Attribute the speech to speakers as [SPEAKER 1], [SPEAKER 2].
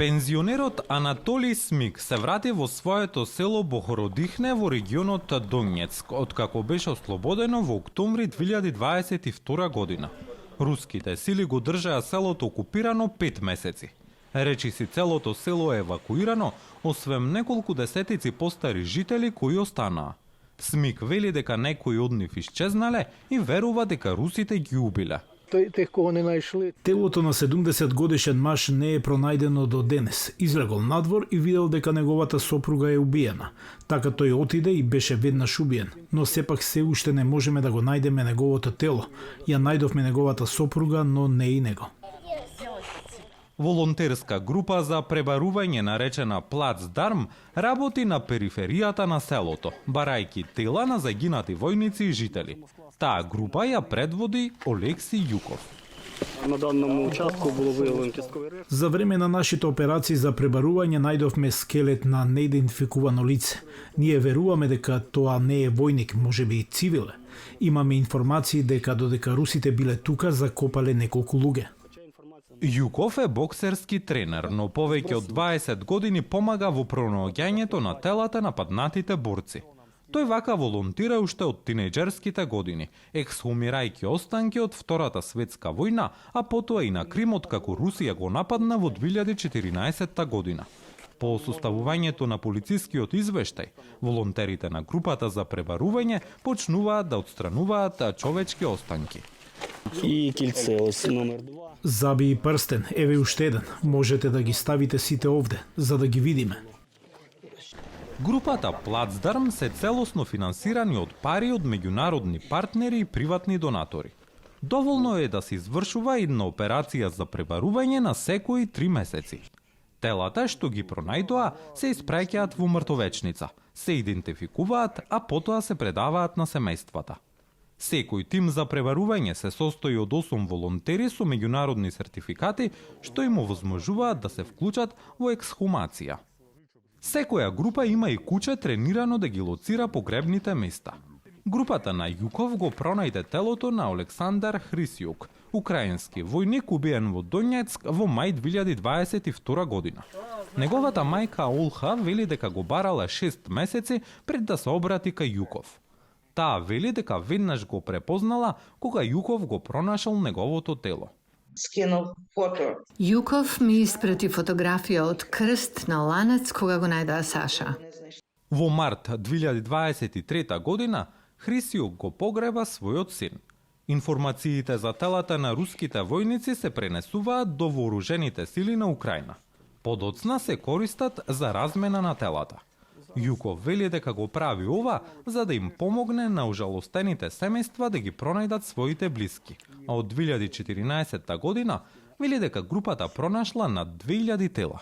[SPEAKER 1] Пензионерот Анатолий Смик се врати во своето село Богородихне во регионот Донецк, откако беше ослободено во октомври 2022 година. Руските сили го држаа селото окупирано 5 месеци. Речиси целото село е евакуирано, освен неколку десетици постари жители кои останаа. Смик вели дека некои од нив исчезнале и верува дека русите ги убиле.
[SPEAKER 2] Телото на 70 годишен маж не е пронајдено до денес. Излегол надвор и видел дека неговата сопруга е убиена. Така тој отиде и беше веднаш убиен. Но сепак се уште не можеме да го најдеме неговото тело. Ја најдовме неговата сопруга, но не и него.
[SPEAKER 1] Волонтерска група за пребарување наречена Плацдарм работи на периферијата на селото, барајки тела на загинати војници и жители. Таа група ја предводи Олекси Јуков.
[SPEAKER 3] На данном участку было выявлено кисткови рез.
[SPEAKER 2] За време на нашите операции за пребарување најдовме скелет на неидентификувано лице. Ние веруваме дека тоа не е војник, можеби и цивиле. Имаме информации дека додека русите биле тука, закопале неколку луѓе.
[SPEAKER 1] Јуков е боксерски тренер, но повеќе од 20 години помага во пронаоѓањето на телата на паднатите борци. Тој вака волонтира уште од тинејџерските години, ексхумирајќи останки од Втората светска војна, а потоа и на Крим откако Русија го нападна во 2014 година. По составувањето на полицискиот извештај, волонтерите на групата за пребарување почнуваат да отстрануваат човечки останки.
[SPEAKER 3] И кильце номер 2.
[SPEAKER 2] Заби и прстен, еве уште еден. Можете да ги ставите сите овде, за да ги видиме.
[SPEAKER 1] Групата Плацдарм се целосно финансирани од пари од меѓународни партнери и приватни донатори. Доволно е да се извршува една операција за пребарување на секои 3 месеци. Телата што ги пронајдоа се испраќаат во мртовечница, се идентификуваат, а потоа се предаваат на семејствата. Секој тим за пребарување се состои од 8 волонтери со меѓународни сертификати што им овозможуваат да се вклучат во ексхумација. Секоја група има и куче тренирано да ги лоцира погребните места. Групата на Јуков го пронајде телото на Александар Хрисјук, украински војник убиен во Донецк во мај 2022 година. Неговата мајка Олха вели дека го барала 6 месеци пред да се обрати кај Јуков. Таа вели дека веднаш го препознала кога Јуков го пронашал неговото тело.
[SPEAKER 4] Скинув фото.
[SPEAKER 5] Јуков ми испрати фотографија од крст на ланец кога го најдоа Саша.
[SPEAKER 1] Во март 2023 година Хрисјук го погреба својот син. Информациите за телата на руските војници се пренесуваат до вооружените сили на Украина. Подоцна се користат за размена на телата. Јуков вели дека го прави ова за да им помогне на ужалостените семејства да ги пронајдат своите блиски. А од 2014 година вели дека групата пронашла над 2000 тела.